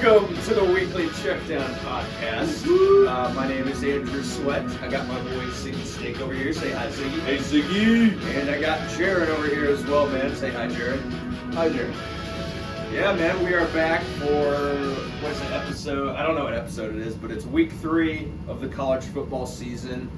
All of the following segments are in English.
Welcome to the Weekly Checkdown Podcast. My name is Andrew Sweat. I got my boy Ziggy Steak over here. Say hi, Ziggy. Hey, Ziggy. And I got Jared over here as well, man. Say hi, Jared. Hi, Jared. Yeah, man, we are back for, what's the episode? I don't know what episode it is, but it's week 3 of the college football season.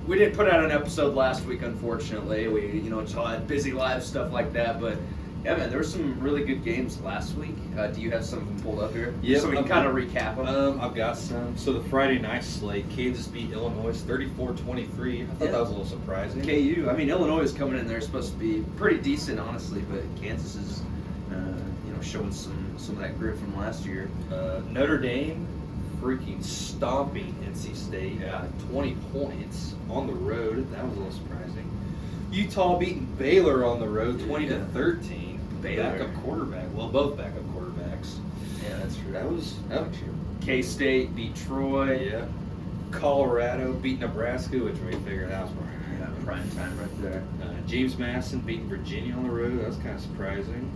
We didn't put out an episode last week, unfortunately. We, just all had busy lives, stuff like that, but yeah, man, there were some really good games last week. Do you have some of them pulled up here? Yeah, so we can kind of recap them. I've got some. So the Friday night slate, Kansas beat Illinois 34-23. I thought that was a little surprising. KU. I mean, Illinois is coming in there supposed to be pretty decent, honestly, but Kansas is, showing some of that grit from last year. Notre Dame freaking stomping NC State. Yeah. 20 points on the road. That was a little surprising. Utah beating Baylor on the road 20-13. Baylor. Backup quarterback. Well, both backup quarterbacks. Yeah, that's true. That was true. K-State beat Troy. Yeah. Colorado beat Nebraska, which we figured out was Prime time right there. James Madison beating Virginia on the road. That was kind of surprising.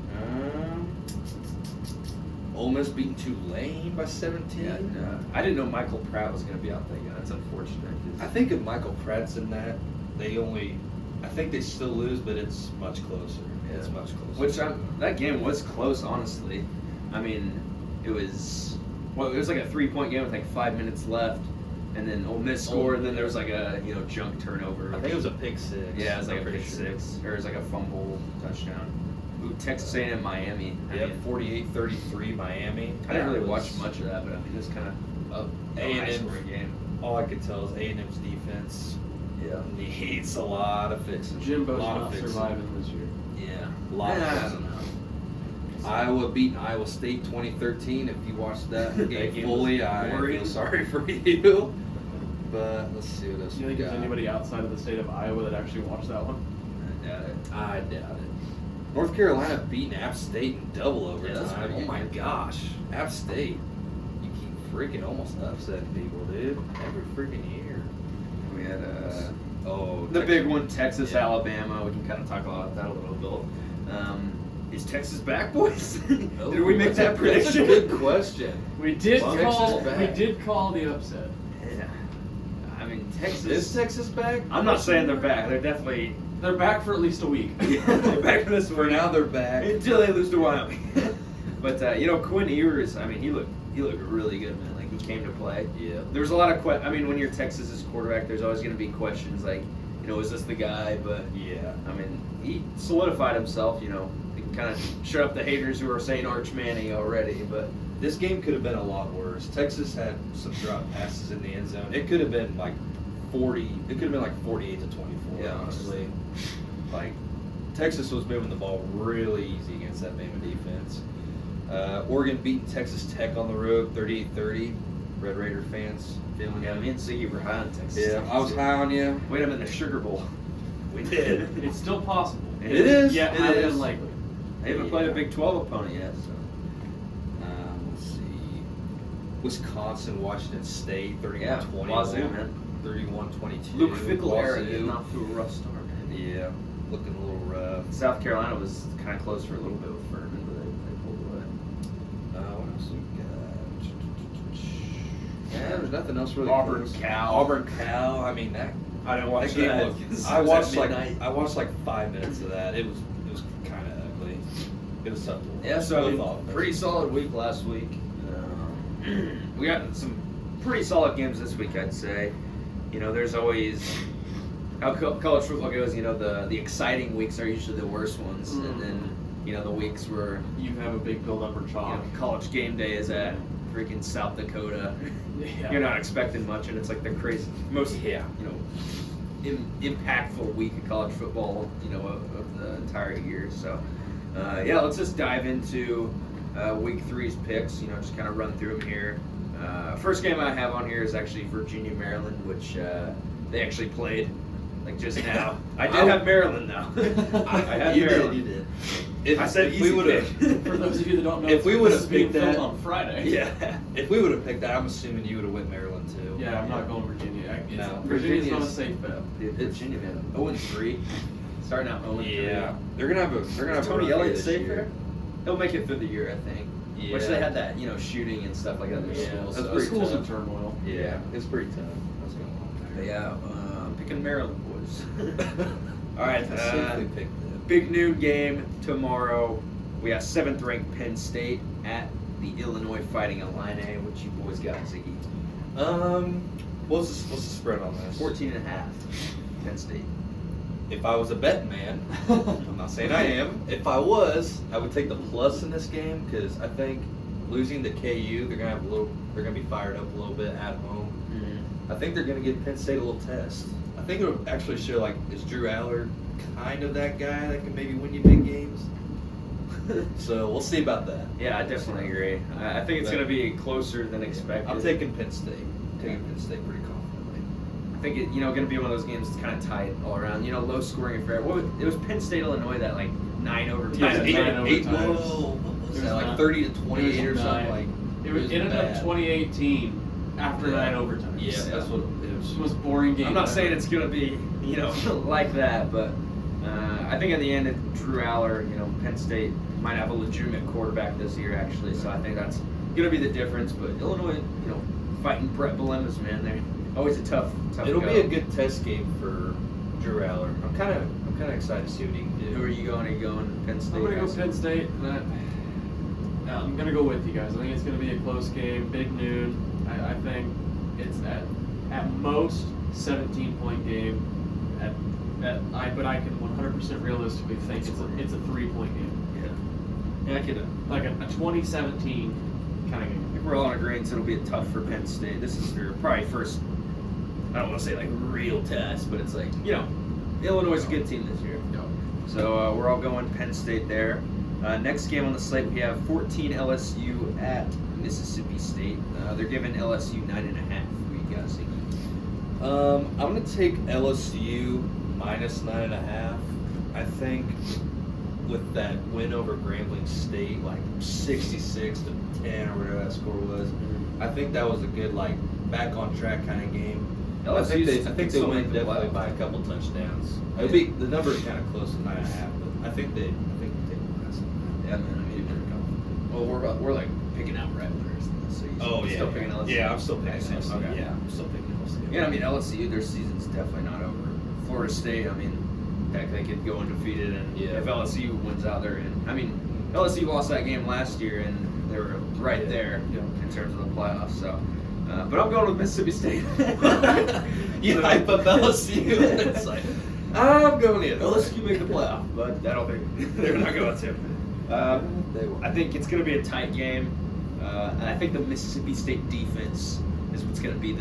Ole Miss beating Tulane by 17. Yeah, I didn't know Michael Pratt was going to be out there. That's unfortunate. I think if Michael Pratt's in that, I think they still lose, but it's much closer. Yeah. It's much closer. That game was close, honestly. I mean, it was like a 3-point game with like 5 minutes left, and then Ole Miss scored, and then there was like a junk turnover. I think it was a pick six. Yeah, it was like a pick six, or it was like a fumble touchdown. Ooh, Texas A&M Miami. Yeah, 48-33 Miami. I didn't really watch much of that, but I mean, it was kind of a A&M game. All I could tell is A&M's defense needs a lot of fixing. Jimbo's not surviving this year. Yeah, a lot of fixing. Iowa beating Iowa State 2013. If you watched that game fully, I feel sorry for you. But let's see what else Do you think there's anybody outside of the state of Iowa that actually watched that one? I doubt it. North Carolina beating App State in double overtime. Yeah, oh my gosh. App State. You keep freaking almost upsetting people, dude. Every freaking year. We had the big one, Texas, Alabama. We can kind of talk about that a little bit. Is Texas back, boys? Did we make that prediction? That's a good question. We did Texas call the upset. Yeah. I mean, Texas. Is Texas back? I'm not saying they're back. They're back for at least a week. They're back for this. For now, they're back until they lose to Wyoming. But Quinn Ewers, I mean, he looked really good, man. Like, he came to play. Yeah. There's a lot of when you're Texas's quarterback, there's always going to be questions like, is this the guy? But yeah, I mean, he solidified himself. He can kind of shut up the haters who are saying Arch Manning already. But this game could have been a lot worse. Texas had some drop passes in the end zone. It could have been like 40. It could have been like 48-24. Yeah, honestly. Like, Texas was moving the ball really easy against that Bama defense. Oregon beating Texas Tech on the road, 38-30. Red Raider fans feeling yeah, me and Ziggy were high on Texas. Yeah, I was high on you. We had them in the Sugar Bowl. We did. It's still possible. It is. Yeah, highly unlikely. They haven't played a Big 12 opponent yet. So. Let's see. Wisconsin, Washington State, 31-20. Wazoo, man. 31-22. Luke Fickell era getting off to a rough start, man. Yeah, looking a little rough. South Carolina was kind of close for a little bit with Furman, but they pulled away. What else we got? Yeah, there's nothing else really. Auburn Cal. I mean that. I didn't watch that. I watched like 5 minutes of that. It was kind of ugly. It was tough to watch. Yeah, so pretty solid week last week. We got some pretty solid games this week, I'd say. There's always how college football goes. The exciting weeks are usually the worst ones, and then the weeks where you have a big build-up or chalk. College game day is at freaking South Dakota. Yeah. You're not expecting much, and it's like the crazy most impactful week of college football of the entire year. So let's just dive into week 3's picks. Just kind of run through them here. First game I have on here is actually Virginia Maryland, which they actually played like just now. I did have Maryland though. I had Maryland. You did. I said if we would have. For those of you that don't know, if we would have picked that on Friday. Yeah. If we would have picked that, I'm assuming you would have went Maryland too. Yeah, I'm not going Virginia. No, Virginia's not a safe bet. Virginia, man. 0-3. Starting out 0-3. Yeah. They're gonna have a Tony Elliott safe there? He'll make it through the year, I think. Yeah. Which they had that, shooting and stuff like that in their Yeah, school. that's So The pretty school's tough. in turmoil. Yeah, it's pretty tough. What's going on But there? yeah, picking Maryland boys. All right, I safely picked them. big noon game tomorrow. We got 7th ranked Penn State at the Illinois Fighting Illini. What you boys got, Ziggy? What's the spread on this? 14.5. Penn State. If I was a betting man, I'm not saying I am. If I was, I would take the plus in this game because I think losing to KU, they're gonna be fired up a little bit at home. Mm-hmm. I think they're gonna give Penn State a little test. I think it'll actually show is Drew Aller kind of that guy that can maybe win you big games. So we'll see about that. Yeah, I definitely agree. I think it's going to be closer than expected. I'm taking Penn State. Taking Penn State pretty confidently. I think it, going to be one of those games that's kind of tight all around. Low scoring affair. It was Penn State, Illinois that 9 overtimes. Yeah, Eight, nine overtimes. whoa, what was It that, was like nine. 30 to 28 or It was something? nine. It was ended up bad. 2018 after 9 overtimes. Yeah, that's what it It was. was a boring game. I'm not ever. saying it's going to be, like that, but I think at the end, Drew Aller, Penn State might have a legitimate quarterback this year, actually. So I think that's going to be the difference. But Illinois, fighting Brett Bielema's, man, they're always a tough It'll go. be a good test game for Drew Aller. I'm kind of excited to see what he can do. Who are you going? Are you going Penn State? I'm going to go guys? Penn State. I'm going to go with you guys. I think it's going to be a close game, big noon. I think it's at most 17-point game. But I can 100% realistically think it's a 3-point game. Yeah, I could. Like a 2017 kind of I game. think we're all in agreement it'll be tough for Penn State. This is their probably first, I don't want to say real test, but it's Illinois is a good team this year. So we're all going Penn State there. Next game on the slate, we have 14 LSU at Mississippi State. They're giving LSU 9.5. What you guys think? I'm going to take LSU minus 9.5. I think with that win over Grambling State, 66 to 10 or whatever that score was, I think that was a good back on track kind of game. I think they still win make the definitely playoff. by a couple touchdowns. It'll be the number is kind of close to 9.5, but I think they take minus. Yeah, man. I mean, well, we're picking out right winners in this. So you're still picking LSU. Yeah, I'm still picking LSU. LSU. Okay. Yeah, I'm still picking LSU. Yeah, I mean LSU, their season's definitely not over. Florida State, I mean, heck, they could go undefeated, and Yeah. if LSU wins out, they're in. I mean, LSU lost that game last year, and they were right there in terms of the playoffs. So, but I'm going with Mississippi State. You hype up LSU. It's I'm going in. LSU make the playoff, but I don't think they're not going to. They will. I think it's going to be a tight game, and I think the Mississippi State defense is what's going to be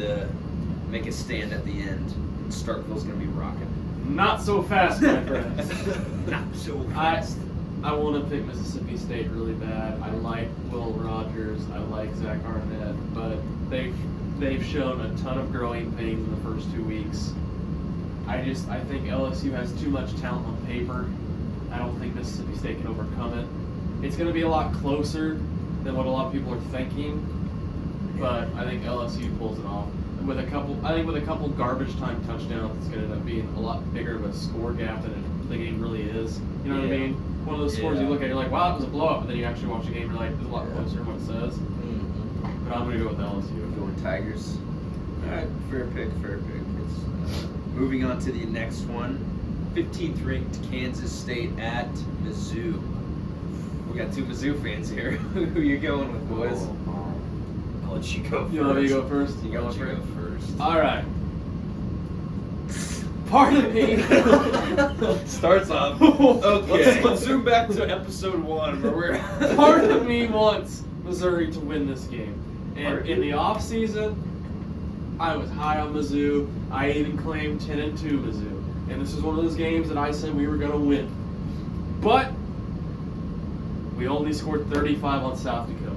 make a stand at the end. Starkville's going to be rocking. Not so fast, my friends. Not so I fast. want to pick Mississippi State really bad. I like Will Rogers. I like Zach Arnett, but they've shown a ton of growing pains in the first 2 weeks. I think LSU has too much talent on paper. I don't think Mississippi State can overcome it. It's going to be a lot closer than what a lot of people are thinking, but I think LSU pulls it off. With a couple garbage time touchdowns, it's going to end up being a lot bigger of a score gap than the game really is. You know what I Yeah. mean? One of those scores you Yeah. look at, you're like, wow, it was a blowout, but then you actually watch the game, you're like, it's a lot Yeah. closer than what it says. Mm-hmm. But I'm going to go with LSU. Going Tigers. All right, fair pick. It's, moving on to the next one, 15th ranked Kansas State at Mizzou. We got 2 Mizzou fans here. Who you going with, boys? I'll let you go first. You want me to go first? You going I'll let you first? go first. All right. Pardon me. Starts off. Okay. Let's zoom back to episode 1 where we're. Part of me wants Missouri to win this game. And in the offseason, I was high on Mizzou. I even claimed 10-2 Mizzou. And this is one of those games that I said we were going to win. But we only scored 35 on South Dakota.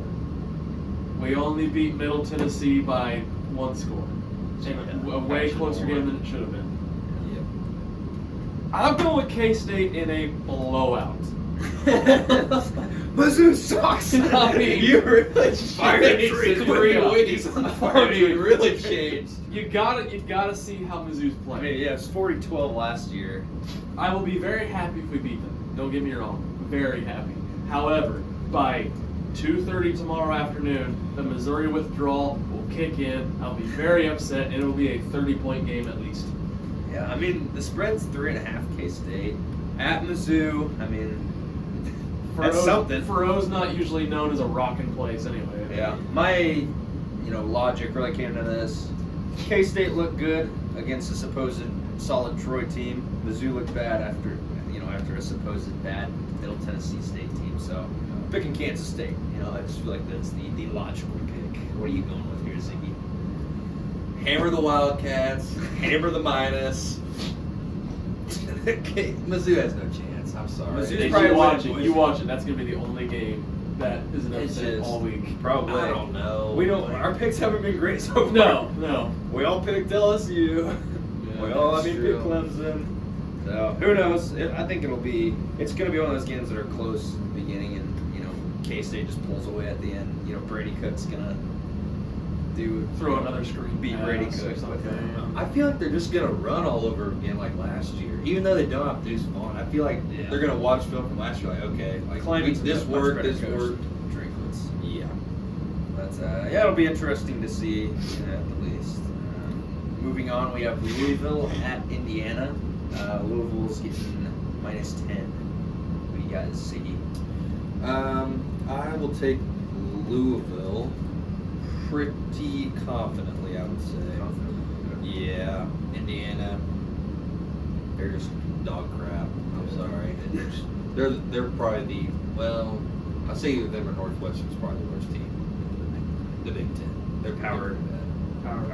We only beat Middle Tennessee by 1 score. And a way closer game than it should have been. I'm going with K-State in a blowout. Mizzou sucks. I mean, You really fired changed three in 3 weeks. weeks. I mean, You really changed. You gotta see how Mizzou's I playing. mean, yeah, it's 40-12 last year. I will be very happy if we beat them. Don't get me wrong. Very happy. However, by 2:30 tomorrow afternoon, the Missouri withdrawal will kick in. I'll be very upset, and it will be a 30-point game at least. Yeah, I mean, the spread's 3.5 K-State. At Mizzou, I mean, that's something. Faroe's not usually known as a rockin' place anyway. Yeah, my logic really came to this. K-State looked good against a supposed solid Troy team. Mizzou looked bad after a supposed bad Middle Tennessee State team. So picking Kansas State, I just feel like that's the logical pick. What are you going with here, Ziggy? Hammer the Wildcats. Hammer the minus. Okay, Mizzou has no chance. I'm sorry. Mizzou's You probably watch winning, it. boys. You watch it. That's gonna be the only game that is an It's upset just- all week. Probably. I don't know. We don't. Our picks haven't been great so far. No. We all picked LSU. Yeah, we all, that's picked true. Clemson. So who knows? I think it's going to be one of those games that are close at the beginning, and K-State just pulls away at the end. Brady Cook's gonna Throw another screen. beat pass Brady or Cook. something. I feel like they're just gonna run all over again like last year. Even though they don't have Deuce Vaughn, I feel like Yeah. they're gonna watch film from last year. Like, okay, this worked. This worked. Drinkwitz. Yeah. But it'll be interesting to see at the least. Moving on, we have Louisville at Indiana. Louisville's getting -10. What do you guys see? I will take Louisville pretty confidently. I would say. Yeah, Indiana. They're just dog crap. I'm sorry. They're probably I'd say them or Northwestern's probably the worst team. The Big Ten. They're Power. Power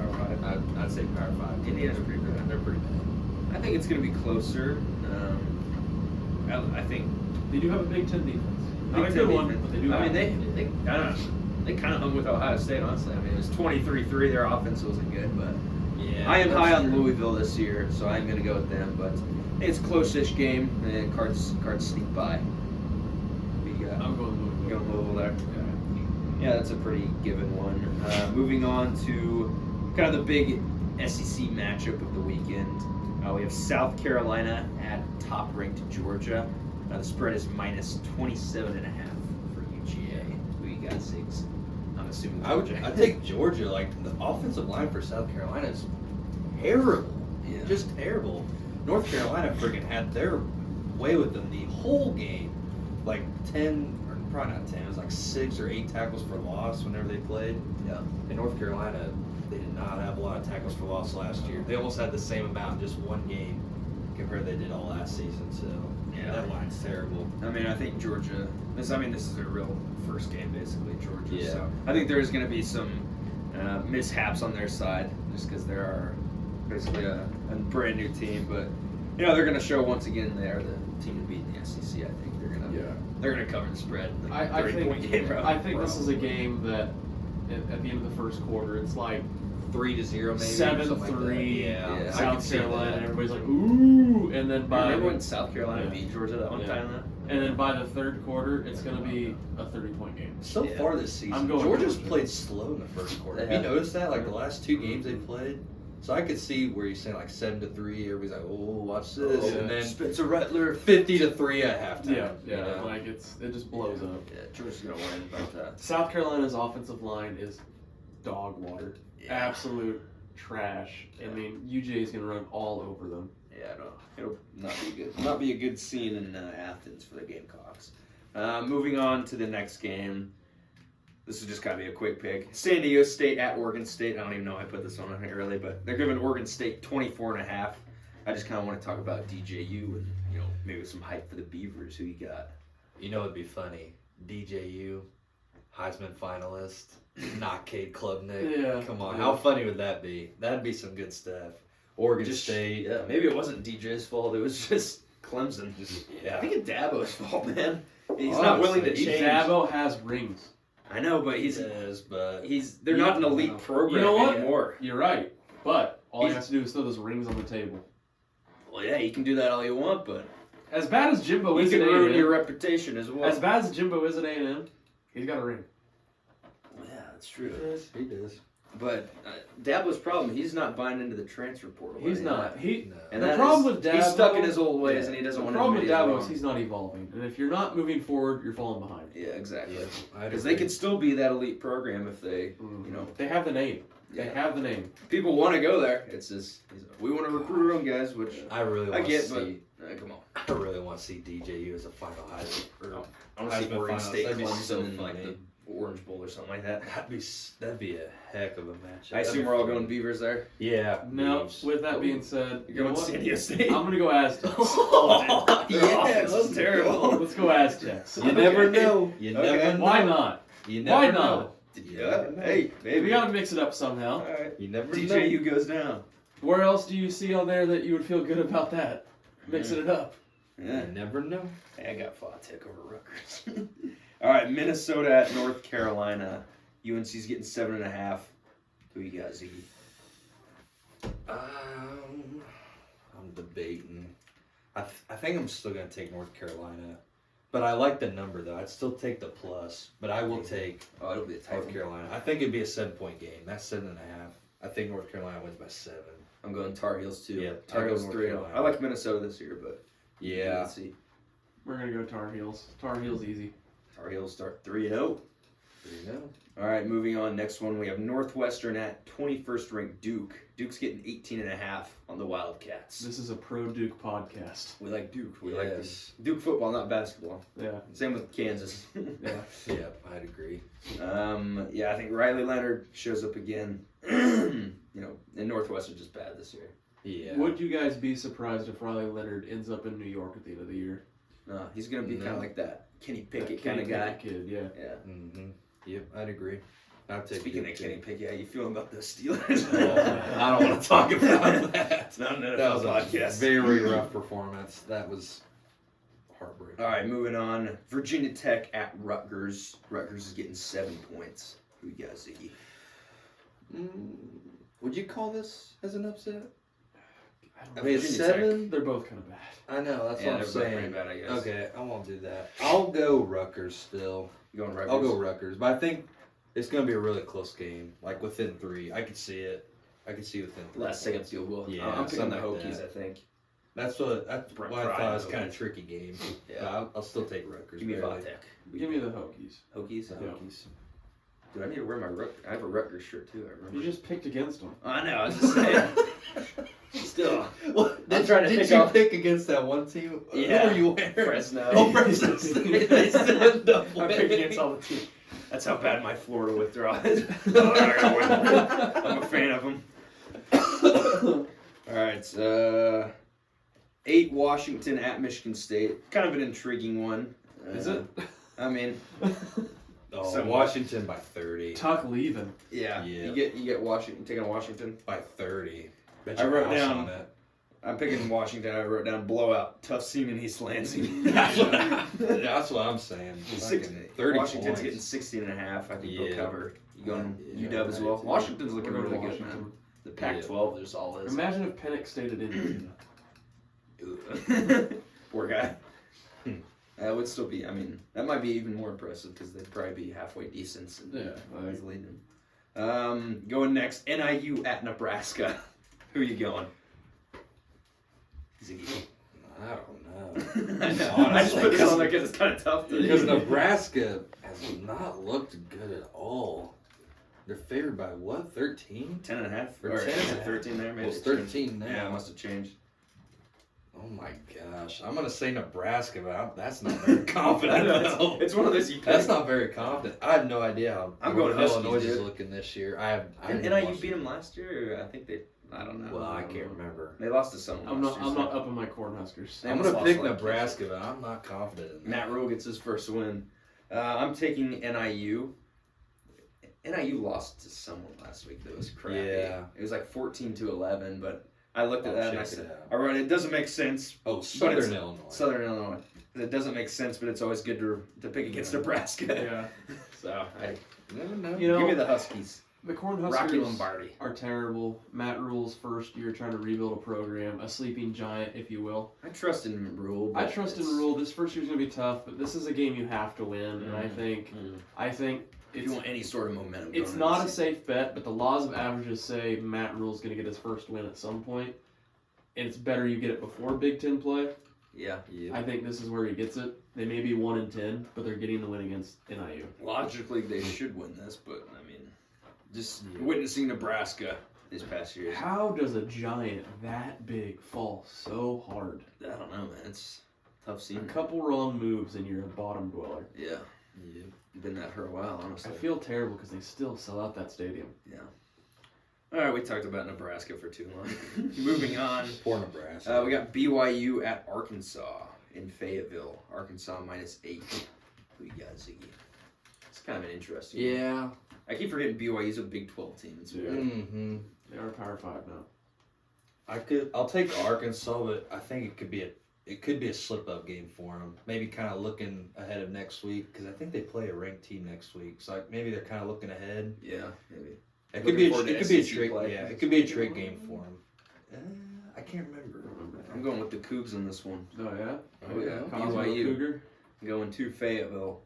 5. I'd say Power 5. Indiana's pretty bad. They're pretty bad. I think it's going to be closer. I think They do have a Big Ten defense. Not Big a Ten good one, defense. but they do. I have mean, one. they I don't know. They kind of hung with Ohio State, honestly. I mean, it was 23-3. Their offense wasn't good, but Yeah. I am that's high on true. Louisville this year, so I'm going to go with them. But it's a close-ish game, and cards sneak by. We got I'm going Louisville. going Louisville there. Yeah. Yeah, that's a pretty given one. Moving on to kind of the big SEC matchup of the weekend. We have South Carolina at top-ranked Georgia. The spread is -27.5 for UGA. Who you got, Sigs? I'm assuming Georgia. I take Georgia. Like the offensive line for South Carolina is terrible. Yeah. Just terrible. North Carolina freaking had their way with them the whole game. Like 10, or probably not 10. It was like 6 or 8 tackles for loss whenever they played. Yeah. In North Carolina, they did not have a lot of tackles for loss last year. They almost had the same amount in just one game compared to they did all last season. So Yeah. that line's terrible. I mean, I think Georgia. This is their real first game, basically, Georgia. Yeah. So I think there's going to be some mishaps on their side, just because they are basically a brand new team. But they're going to show once again they're the team to beat in the SEC. I think they're going to cover the spread. Like I 30-point think game, this is a game that at the end of the first quarter, it's like 3-0 maybe. 7-3. Yeah. I can South see Carolina, that. and everybody's like, ooh, and then by Remember when South Carolina Yeah. beat Georgia that one Yeah. time? and then by the third quarter, it's going to be a 30-point game. So Yeah. far this season, I'm going Georgia's Georgia. played slow in the first quarter. They Have you have. noticed that? Like the last 2 games they played. So I could see where you're saying like 7-3. Everybody's like, "Oh, watch this," Oh, and then Spencer Rattler. 50-3 at halftime. Yeah, you know? like it just blows up. Yeah, Georgia's going to win about that. South Carolina's offensive line is dog water, Yeah. absolute trash. I mean, UJ is going to run all over them. Yeah, it'll not be good. Not be a good scene in Athens for the Gamecocks. Moving on to the next game. This is just gotta be a quick pick. San Diego State at Oregon State. I don't even know I put this one on here early, but they're giving Oregon State 24.5. I just kind of want to talk about DJU and maybe some hype for the Beavers. Who you got? You know it'd be funny. DJU, Heisman finalist, not Cade Klubnik. Yeah. Come on, Yeah. how funny would that be? That'd be some good stuff. Oregon State. Yeah, maybe it wasn't DJ's fault. It was just Clemson. Yeah. I think it's Dabo's fault, man. He's not willing to Honestly, change. Dabo has rings. I know, but they're not an elite program You know what? anymore. You're right, but all he He's- has to do is throw those rings on the table. Well, yeah, you can do that all you want, but As bad as Jimbo you is can at ruin your A&M, reputation as well. as bad as Jimbo is at A&M, he's got a ring. Yeah, that's true. He does. But Dabo's problem, he's not buying into the transfer portal. He's anymore. not. He. No. And The that problem is- with he's stuck in Dabo- his old ways, Yeah. and he doesn't The want to problem admit with he's Dabo wrong. is he's not evolving, and if you're not moving forward, you're falling behind. Yeah, exactly. Yeah, I'd Because they agree. could still be that elite program if they, you know, They have the name. They Yeah. have the name. people want to go there. It's just we want to recruit our own guys, which I really I want get, to see. but come on. I really want to see DJU as a final Heisman. Or I want to see Heisman Oregon finals. State That'd be so Clemson in like funny. the Orange Bowl or something like that. That'd be a heck of a matchup. I assume we're all going Beavers there. Yeah. No. Beavs. With that being said, You're you know going what? San Diego State. I'm gonna go Aztecs. Oh, Their yeah, offense that's is terrible. Let's go Aztecs. You never Okay. know. You Okay. never know. Why not? You Why never not? know. Yeah. Hey, maybe. We gotta mix it up All somehow. right. You never know. DJU goes down. Where else do you see on there that you would feel good about that? Mixing it up. Yeah. You never know. Hey, I got Fautic over Rutgers. All right, Minnesota at North Carolina. UNC's getting 7.5. Who you got, Ziggy? I'm debating. I think I'm still gonna take North Carolina, but I like the number though. I'd still take the plus, but I will take Oh, it'll be a tight North one. Carolina. I think it'd be a 7-point game. That's 7.5. I think North Carolina wins by 7. I'm going Tar Heels too. Yeah, Tar I'll go Heels North 3. Carolina. I like Minnesota this year, but Yeah. let's see. We're gonna go Tar Heels. Tar Heels easy. Tar Heels start 3-0. There you go. All right, moving on. Next one, we have Northwestern at 21st ranked Duke. Duke's getting 18.5 on the Wildcats. This is a pro Duke podcast. We like Duke. We like Yes. this. Duke football, not basketball. Yeah. Same with Kansas. Yeah. Yeah, I'd agree. Yeah, I think Riley Leonard shows up again. You know, and Northwestern's just bad this year. Yeah. Would you guys be surprised if Riley Leonard ends up in New York at the end of the year? He's gonna be kind No. of like that Kenny Pickett Kenny kind of guy. Pickett kid, yeah. Yeah. Mm-hmm. Yep, I'd agree. I'd take Speaking Duke, of too. Kenny Pickett, how you feeling about the Steelers? I don't want to talk about that. It's not an NFL That was a podcast. very rough performance. That was heartbreaking. All right, moving on. Virginia Tech at Rutgers. Rutgers is getting 7 points. Who you got, Ziggy? Would you call this as an upset? I I mean, Virginia 7. They're both kind of bad. I know. That's Yeah, what I'm they're both pretty saying. bad, I guess. Okay, I won't do that. I'll go Rutgers still. You going Rutgers? I'll go Rutgers, but I think it's going to be a really close game. Like within 3, I could see it. I could see within 3. Last second field goal. Yeah, I'm picking the something like Hokies, that. I think. That's Brent why I Pry thought it was and kind of Hokies. tricky game. Yeah. But I'll still take Rutgers. Give me barely. Vatek. Give me the Hokies. Hokies? The Yeah. Hokies. Dude, I need to wear my I have a Rutgers shirt too, I remember. You just picked against them. I know, I was just saying. Still. Well, I'm trying to did pick you off- pick against that one team? Yeah. Who were you wearing? Fresno. Oh, Fresno State. They still end up I pick winning. against all the teams. That's how bad my Florida withdrawal is. I'm a fan of them. All right, 8 Washington at Michigan State. Kind of an intriguing one. Is it? I mean, Oh, So- Washington by 30. Tuck leaving. yeah. Yeah. You get Washington taking Washington. By 30. Bet I your wrote house down- on it. I'm picking Washington. I wrote down blowout. Tough seeming East Lansing. That's what I'm saying. Six- Fucking 30 Washington's points. getting 16.5. I think they'll Yeah. cover. You going Yeah, UW as well? I do. Washington's looking We're going really to good, man. Washington. The Pac-12, there's all is. Imagine if Penix stayed at Indiana. Poor guy. That would still be. I mean, that might be even more impressive because they'd probably be halfway decent. And Yeah, he's leading. Going next, NIU at Nebraska. Who you going? Ziggy. I don't know. I know. I just put this on there because it's kind of tough to. Because Nebraska has not looked good at all. They're favored by what? 13? 10.5 Or or 10 is it and a half. 13 there? Maybe Well, it's it changed. 13 now. Yeah, it must have changed. Oh my gosh. I'm going to say Nebraska, but that's not very confident. though. It's one of those you pick. That's not very confident. I have no idea how I'm going Northern Huskies, Illinois is dude. looking this year. I Didn't didn't NIU watch beat it. them last year? Or I think they. I don't know. Well, I can't remember. They lost to someone. I'm last not. year, I'm so- not up in my Cornhuskers. They I'm almost going to lost pick like Nebraska, but I'm not confident in that. Matt Rule gets his first win. I'm taking NIU. NIU lost to someone last week that was crappy. Yeah. It was like 14-11, but I looked at I'll that and I check said, it out. I wrote, it doesn't make sense. Oh, it's Southern Illinois. Southern Illinois. It doesn't make sense, but it's always good to pick against Nebraska. Yeah. So, You never know. You know, give me the Huskies. the Rocky Cornhuskers Lombardi. are terrible. Matt Rule's first year trying to rebuild a program, a sleeping giant, if you will. I trust in Rule. I but trust in it's- Rule. This first year's gonna be tough, but this is a game you have to win, and I think If you want any sort of momentum. It's going not into a safe bet, but the laws of averages say Matt Rule's going to get his first win at some point, and it's better you get it before Big Ten play. Yeah. I think this is where he gets it. They may be 1-10, but they're getting the win against NIU. Logically, they should win this, but I mean, just witnessing Nebraska these past years. How does a giant that big fall so hard? I don't know, man. It's tough A scene. couple wrong moves and you're a bottom dweller. Yeah. You've been that for a while, honestly. I feel terrible because they still sell out that stadium. Yeah. All right, we talked about Nebraska for too long. Moving on. Poor Nebraska. We got BYU at Arkansas in Fayetteville. Arkansas -8. Who you got, Ziggy? It's kind of an interesting one. Yeah. I keep forgetting BYU's a Big 12 team. It's weird. Mm-hmm. They are Power 5 now. I'll take Arkansas, but I think it could be a slip-up game for them. Maybe kind of looking ahead of next week because I think they play a ranked team next week. So maybe they're kind of looking ahead. Yeah, maybe. It could be Looking forward to a SEC trick. play. Yeah, it could be a trick game for them. I can't remember. I'm going with the Cougs on this one. Oh, yeah? Oh, yeah. Cosmo BYU. Cougar? I'm going to Fayetteville.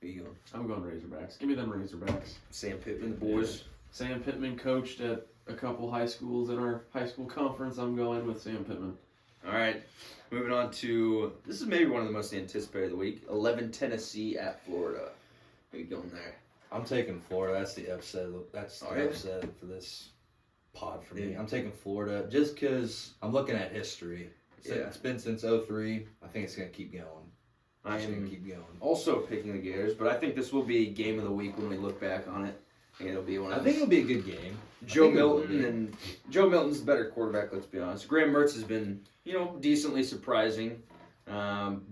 Who you going? I'm going Razorbacks. Give me them Razorbacks. Sam Pittman, the boys. Sam Pittman coached at a couple high schools in our high school conference. I'm going with Sam Pittman. All right. Moving on to, this is maybe one of the most anticipated of the week. 11 Tennessee at Florida. Who you going there? I'm taking Florida. That's the upset. That's the Oh, yeah? upset for this pod for me. Yeah. I'm taking Florida just because I'm looking at history. Yeah. It's been since '03. I think it's gonna keep going. I It's gonna am keep going. also picking the Gators, but I think this will be game of the week when we look back on it. I think it'll be one of I think those. it'll be a good game. Joe I think it will Milton, be. and Joe Milton's the better quarterback, let's be honest. Graham Mertz has been, decently surprising.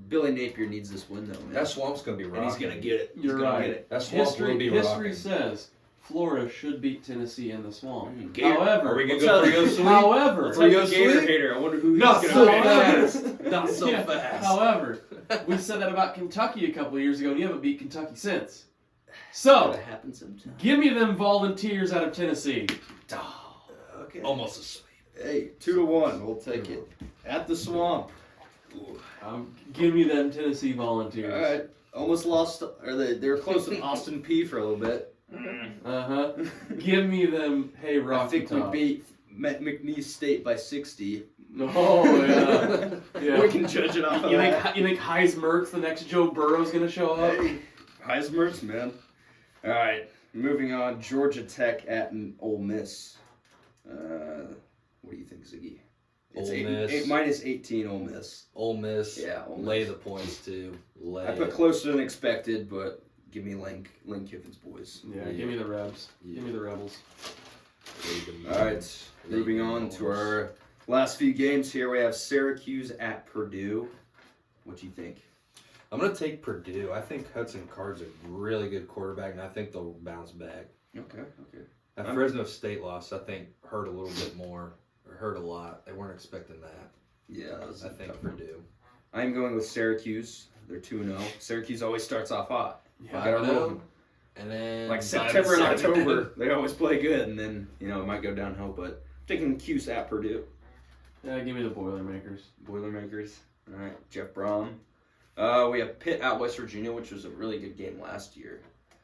Billy Napier needs this win, though, man. That swamp's gonna be and rocking. he's going to get it. You're he's gonna right. Get it. That swamp will be History rocking. says Florida should beat Tennessee in the swamp. Gator- However, Are we gonna Let's go tell- for go sweep? however, Let's have Rio the Gator Sweep? hater. I wonder who he's Not going so to fast. Not so Yeah, fast. However, we said that about Kentucky a couple years ago, and you haven't beat Kentucky since. That So, happens sometimes. give me them Volunteers out of Tennessee. Okay. Almost a sweep. Hey, 2-1. We'll take it. At the swamp. Ooh. Give me them Tennessee Volunteers. All right. Almost lost, or they were close to Austin P for a little bit. Uh-huh. Give me them, hey, I Rock think we Top. beat McNeese State by 60. Oh, yeah. Yeah. We can judge it off of You that. think Heis Mertz, the next Joe Burrow's going to show up? Hey, Heismertz, man. All right, moving on. Georgia Tech at Ole Miss. What do you think, Ziggy? It's Ole Miss. -18 Ole Miss. Ole Miss. Yeah, Ole Lay Miss. the points too. Lay. I put closer than expected, but give me Lane Kiffin's boys. Yeah, give me the Rebs. Give me the Rebels. All right, moving on to our last few games here. We have Syracuse at Purdue. What do you think? I'm gonna take Purdue. I think Hudson Card's a really good quarterback, and I think they'll bounce back. Okay. That Fresno State loss, I think, hurt a little bit more, or hurt a lot. They weren't expecting that. Yeah, that was I think tough one. Purdue. I'm going with Syracuse. They're 2-0. Syracuse always starts off hot. Yeah. Gotta roll. And then Like September and October, they always play good, and then it might go downhill. But I'm taking Cuse at Purdue. Yeah, give me the Boilermakers. Boilermakers. All right, Jeff Brom. We have Pitt at West Virginia, which was a really good game last year.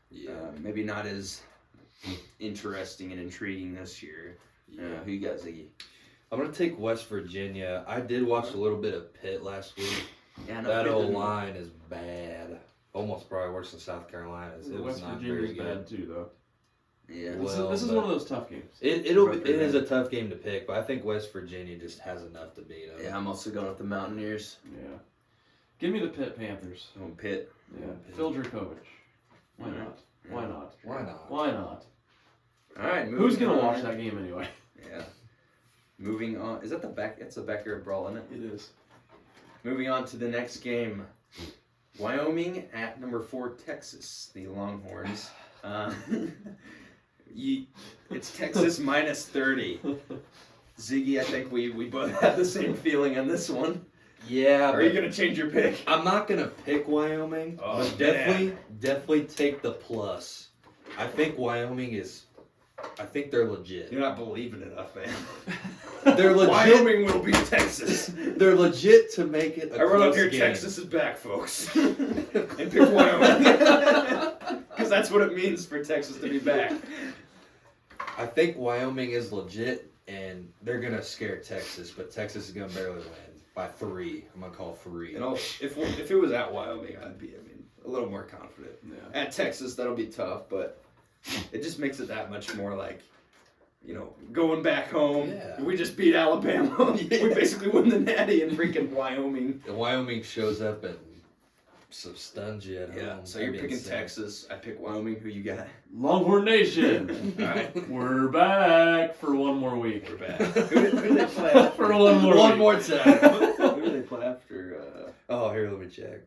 Yeah. Maybe not as interesting and intriguing this year. Who you got, Ziggy? I'm gonna take West Virginia. I did watch a little bit of Pitt last week. Yeah, That Pitt old didn't- line is bad. Almost probably worse than South Carolina's. It was West not Virginia's very good. bad too, though. Yeah. Well, This is but- one of those tough games. It is a tough game to pick, but I think West Virginia just has enough to beat them. Yeah, I'm also going with the Mountaineers. Yeah. Give me the Pitt Panthers. Oh, Pitt. Yeah. Pitt. Phil Dracovic. Why Alright. not? Why not? Why not? Why not? All right. Who's moving gonna on. watch that game anyway? Yeah. Moving on. Is that the back? It's the backyard brawl, isn't it? It is. Moving on to the next game. Wyoming at number 4 Texas, the Longhorns. It's Texas -30. Ziggy, I think we both have the same feeling on this one. Yeah, Are you gonna change your pick? I'm not gonna pick Wyoming, Oh, but definitely take the plus. I think Wyoming is. I think they're legit. You're not believing enough, man. They're legit. Wyoming will beat Texas. They're legit to make it. I wrote up here game. Texas is back, folks. And pick Wyoming. because that's what it means for Texas to be back. I think Wyoming is legit, and they're gonna scare Texas, but Texas is gonna barely win by 3. I'm gonna call 3. And if it was at Wyoming, I'd be, a little more confident. Yeah. At Texas, that'll be tough, but it just makes it that much more like, going back home. Yeah. We just beat Alabama. Yeah. We basically won the Natty in freaking Wyoming. And Wyoming shows up and stuns you at home. Yeah. So That'd you're be picking insane. Texas. I pick Wyoming. Who you got? Longhorn Nation. All right. We're back for one more week. We're back. Who do they play after? For one more One week. more time. Who do they play after? Oh, here, let me check.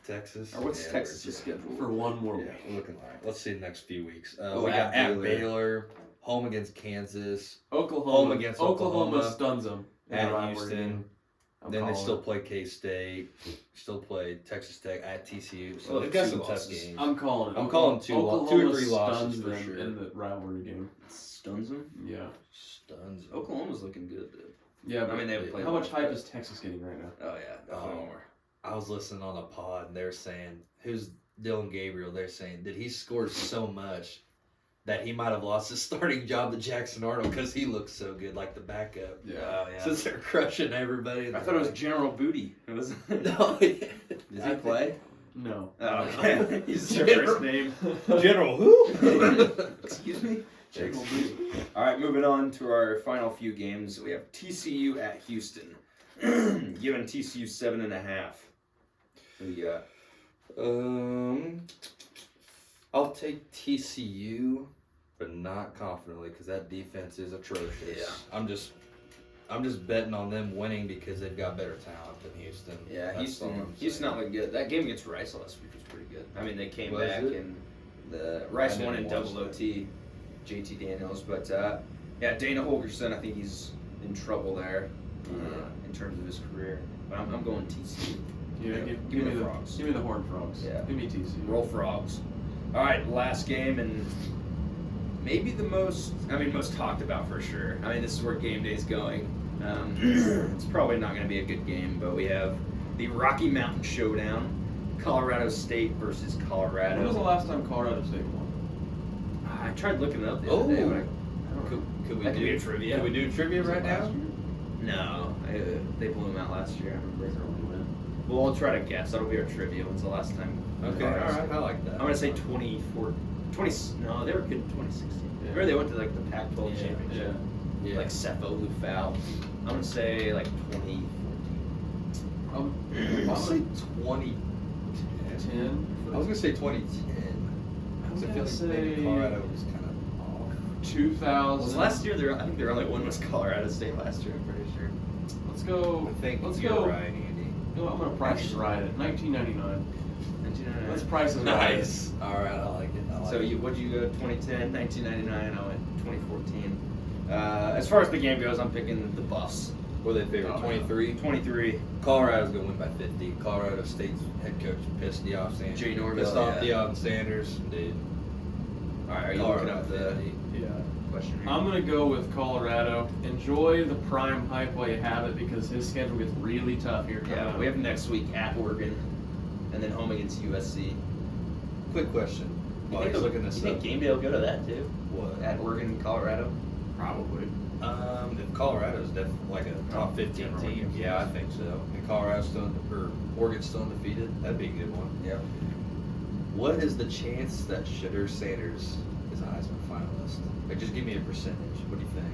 Texas. Or what's Yeah, Texas' we're- schedule? For one more Yeah, week. we're looking all right. Let's see the next few weeks. Oh, We got at at Baylor, home against Kansas, Oklahoma Home against Oklahoma Oklahoma. stuns them. in the at rivalry Houston. game. I'm Then they calling still it. play K-State, still play Texas Tech at TCU. So Well, they've got two some tough losses. games. I'm calling it. I'm calling two or three losses stuns for them sure. in the rivalry game. Stuns them. Yeah. Stuns. Oklahoma's looking good, dude. Yeah, but I mean, they haven't played how much much, hype but- is Texas getting right now? Oh yeah, definitely Oh. more. I was listening on a pod and they're saying, who's Dylan Gabriel? They're saying, did he score so much that he might have lost his starting job to Jackson Arnold because he looks so good, like the backup. Yeah. Oh yeah. Since they're crushing everybody. I thought it was General Booty. It was. No. Does he play? No. Oh, okay. He's your General- first name. General who? Excuse me. General Booty. All right, moving on to our final few games. We have TCU at Houston. Giving TCU 7.5. Who you got? I'll take TCU, but not confidently because that defense is atrocious. Yeah. I'm just betting on them winning because they've got better talent than Houston. Yeah, That's all I'm Houston saying. not looking good. That game against Rice last week was pretty good. I mean, they came Was back it? and the Rice I won in didn't watch double OT. JT Daniels, but yeah, Dana Holgerson, I think he's in trouble there in terms of his career. But I'm going TCU. Yeah, Yeah, give me the Frogs. Give me the Horned Frogs. Yeah. Give me TCU. Roll Frogs. All right, last game and maybe the most talked about for sure. I mean, this is where game day is going. It's probably not going to be a good game, but we have the Rocky Mountain Showdown, Colorado State versus Colorado. When was the last time Colorado State won? I tried looking it up the other day, but I don't know. Could we That could be do a trivia. Could we do trivia Was it right now? last year? No, they blew him out last year. I remember. Is there only one? Well, we'll try to guess. That'll be our trivia. When's the last time? Okay, all right, I like that. I'm gonna say 24. 20. No, they were good in 2016. Yeah. Remember they went to like the Pac-12 Yeah. championship. Yeah. Like Cepho who fouled. I'm gonna say like 2014. I'll say 2010. 10. I was gonna say 2010. I'm I feel gonna like say maybe Colorado was kind of off. 2000. Was last year? I think their only one was Colorado State last year. I'm pretty sure. Let's go. I think Let's you're go. right, Andy. No, I'm gonna price is right at 1999. 1999. Let's price is right. Nice. All right, I like it. I like So it. what'd you go? 2010, 1999. I went 2014. As far as the game goes, I'm picking the Buffs. What are they favored? Oh, 23. 23. Colorado's gonna win by 50. Colorado State's head coach pissed Deion Sanders. Jay Norvell, Pissed off yeah. Deion Sanders, dude. All right, are you Colorado looking up the 50. Yeah. question? here? I'm gonna go with Colorado. Enjoy the prime hype while you have it because his schedule gets really tough here. coming Yeah, up. we have next week at Oregon, and then home against USC. Quick question. You While think, he's looking this you think up. game day will go to that too? What? At Oregon and Colorado? probably. If Colorado's definitely like a top 15 General team, games. yeah, I think so. And Colorado's still, or Oregon's still undefeated, that'd be a good one. Yeah. What is the chance that Shedeur Sanders is a Heisman finalist? Like, just give me a percentage. What do you think?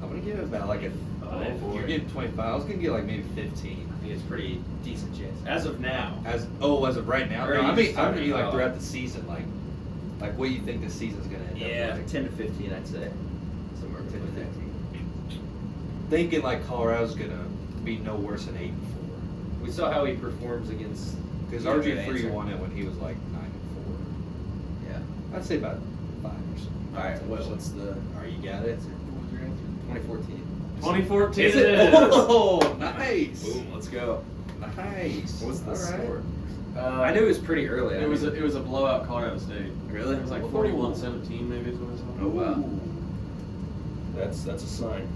I'm gonna give it about like a. Oh, boy. You're getting 25. I was gonna get like maybe 15. I think it's pretty decent chance. As of now. As of right now. Or No, you I just mean talking like about- throughout the season. Like what do you think the season's gonna end Yeah, up like? 10 to 15, I'd say. Somewhere 10 to 15. Thinking like Colorado's gonna be no worse than 8-4. We saw how he performs against. Because Yeah, good RG3 answer. won it when he was like 9-4. Yeah. I'd say about 5 or so. All right. What's the? All right, you got it. What was your answer? 2014. 2014 Is it it? is. Oh, nice. Boom. Let's go. Nice. What's the All right. score? I knew it was pretty early. It was a blowout Colorado State. Really? It was like 41-17 maybe is what I saw. Oh wow. Ooh. That's a sign.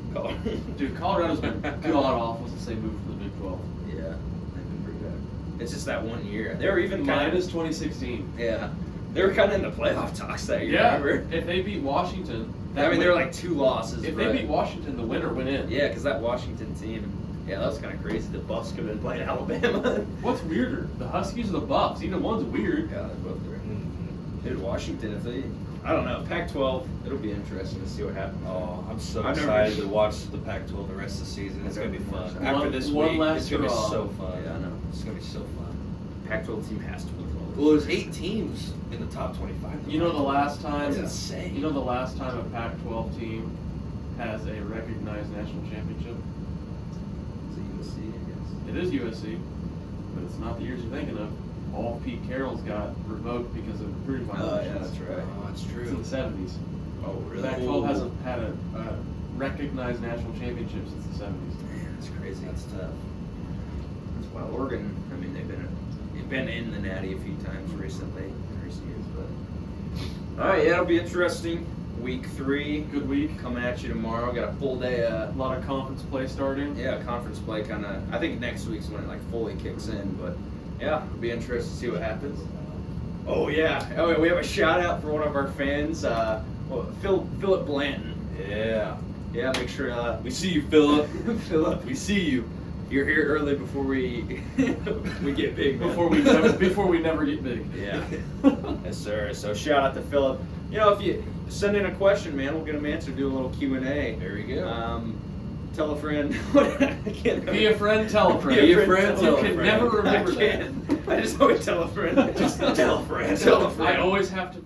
Dude, Colorado's been god awful since they moved to the Big 12. Yeah, they've been pretty bad. It's just that one year. They were even kind Minus of 2016. yeah. They were kind of in the playoff talks that year. Yeah. Remember? If they beat Washington, I mean, they were like 2 losses. If but- they beat Washington, the winner went in. yeah, because that Washington team. Yeah, that was kind of crazy. The Buffs could have been playing Alabama. What's weirder, the Huskies or the Buffs? Either one's weird. Yeah, they're both there. Mhm. Dude, Washington, if they, I don't know, Pac-12, it'll be interesting to see what happens. Oh, I'm so I've never excited been- to watch the Pac-12 the rest of the season. It's gonna be fun. One- After this one week, last it's gonna be hurrah. so fun. Yeah, I know. It's gonna be so fun. Pac-12 team has to win. Well, there's 8 teams in the top 25. You know the last time. That's insane. You know the last time a Pac-12 team has a recognized national championship. Is it USC, I guess? It is USC, but it's not the years you're thinking of. All of Pete Carroll's got revoked because of recruiting Oh, yeah, violations. that's right. Oh, that's It's in true. the 70s. Oh, really? Pac-12 hasn't had a recognized national championship since the 70s. Man, that's crazy. That's tough. Well, Oregon, I mean, they've been in the Natty a few times recently, in recent years, but. All right, yeah, it'll be interesting. Week 3 Good week. coming at you tomorrow. Got a full day. A lot of conference play starting. Yeah, conference play kind of. I think next week's when it like fully kicks in, but yeah, it'll be interesting to see what happens. Oh yeah, oh, we have a shout out for one of our fans, Philip Blanton. Yeah. Yeah, make sure We see you, Philip. Philip, We see you. you're here early before we we get big. Man. Before we never get big. Yeah. Yes, sir. So shout out to Philip. You know, if you send in a question, man, we'll get them answered. Do a little Q&A. There we go. Tell a friend. I can't Be a friend, tell a friend. Be a friend, You tell a can friend. never remember I that. can't. I just always tell a friend. Just tell a friend. Tell a friend. I always have to